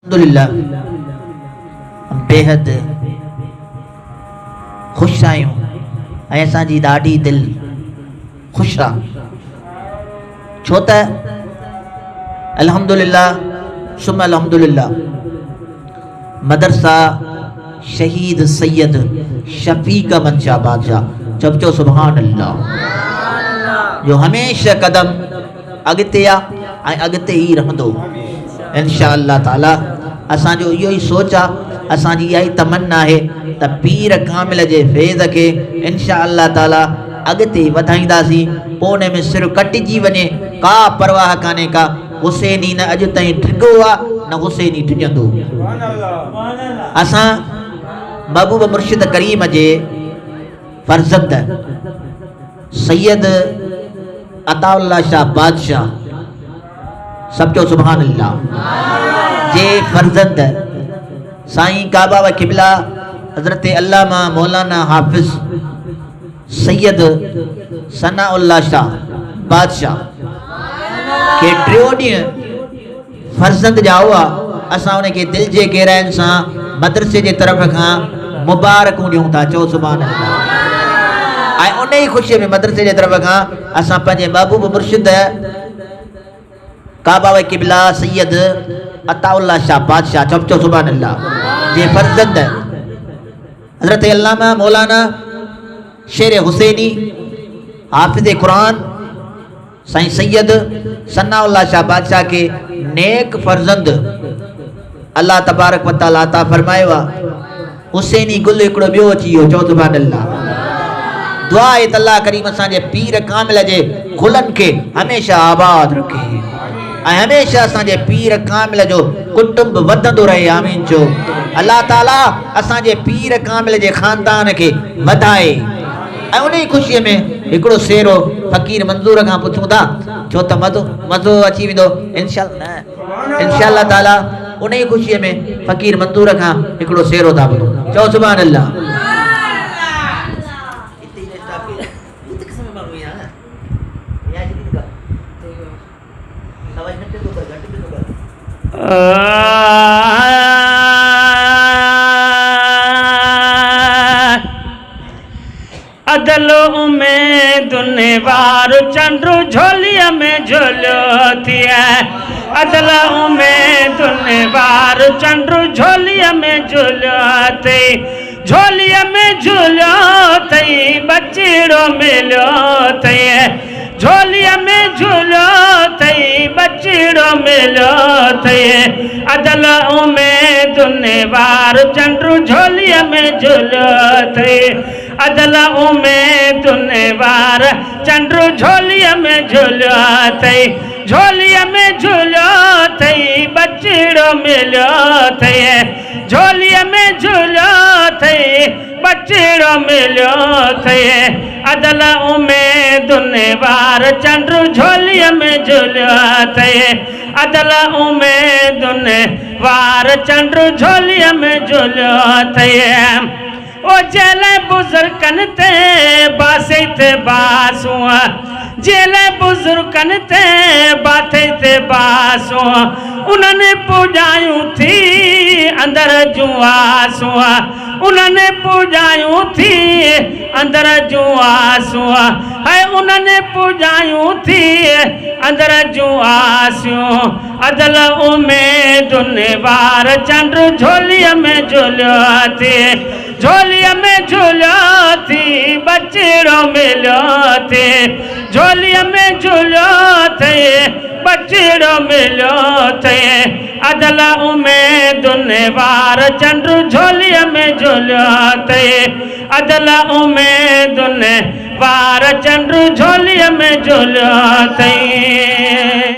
अल्हम्दुलिल्लाह हम बेहद खुश आहियूं ऐं असांजी ॾाढी दिलि खुश आहे। छो त अल्हम्दुलिल्लाह सुम अल्हम्दुलिल्लाह मदरसा शहीद सैयद शफीक मंशा बादशाह चवचो सुभान अल्लाह जो हमेशा कदम अॻिते आहे ऐं अॻिते ई रहंदो इंशाअल्लाह ताला। असांजो इहो ई सोच आहे, असांजी इहा ई तमन्ना आहे त पीर कामिल जे फैज़ खे इंशाअल्लाह ताला अॻिते वधाईंदासीं। पोइ उन में सिर कटिजी वञे का परवाह कान्हे का। हुसैनी न अॼु ताईं डिॻो आहे न हुसैनी डिॼंदो। असां महबूब मुर्शिद करीम जे फर्ज़ंद सैयद अताउल्लाह शाह बादशाह सबचो सुभान अल्लाह जे फर्जंद साईं काबा व किबला हजरत अल्लामा मौलाना हाफिज सैयद सनाउल्लाह शाह बादशाह के टियों ॾींहुं फर्जंद जा हुआ। असां उनखे दिलि जे गहराइनि सां मदरसे जे तरफ़ खां मुबारकूं ॾियूं था। चओ सुभान अल्लाह। ऐं उन ई ख़ुशीअ में मदरसे जे तरफ़ खां असां पंहिंजे महबूब मुर्शिद काबा व किबला सैयद अताउल्लाह शाह बादशाह चवचो सुभान अल्लाह जे फर्जंद हजरत अल्लामा मौलाना शेर हुसैनी हाफिज कुरान साईं सैयद सनाउल्लाह शाह बादशाह के नेक फर्जंद अल्लाह तबारक व तआला अता फरमायो आहे। हुसैनी गुल हिकिड़ो ॿियो अची वियो। चओ सुभान अल्लाह। दुआ आहे त अल्लाह करीम असांजे पीर कामिल जे गुलनि खे हमेशा आबाद रखे ऐं हमेशा असांजे पीर कामिल जो कुटुंब वधंदो रहे। आमीन चओ। अल्लाह ताला असांजे पीर कामिल जे खानदान खे वधाए। ऐं उन ई ख़ुशीअ में हिकिड़ो सेरो फ़कीर मंज़ूर खां पुछूं था, छो त मज़ो अची वेंदो इंशाअल्लाह ताला। उन ई ख़ुशीअ में फ़कीर मंज़ूर खां हिकिड़ो सेरो था ॿुधो। चओ सुभान अल्लाह। अदलो में दुने वार चंद्र झोलिया में झोलियो थी है। अदलो में दुने वार चंद्र झोलिया में झोलियो थी। झोलिया में झूलियो थई बचड़ो मिलियो थई। झोलिया में झूलियो थई बचड़ो मिलियो थई। अदलो में दुने वार चंद्र झोलिया में झूलियो थई। अदलो में दुने वार चंद्र झोलिया में झूलियो थई। झोलिया में झूलियो थई बचड़ो मिलियो थई। झोलिया में झूलियो थई बचड़ो मिलियो थई। अदलो में दुने वार चंद्र झोलिया में झूलियो थई। अदलो में दुने वार चंद्र झोलिया में झूलियो थई। ओ जेल बुजुर्गन ते बासे ते बासुआ। जेल बुजुर्गन ते बाथे ते बासुआ। उन्हनि पूजायूं थी अंदर जूं आसूआ। उन्हनि पूजायूं थी अंदर जूं आसूआ। है उन्हनि पूजायूं थी अंदर जूं आसूं। अदलो में दुने वार चंद्र झोलिया में झूलियो थी। झोलिया में झूलियो थी बचड़ो मिलियो थी। झोलिया में झूलियो थी बचड़ो मिलियो थी। अदलो में दुने वार चंद्र झोलिया में झूलियो थी। अदलो में दुने वार चंद्र झोलिया में झूलियो थई।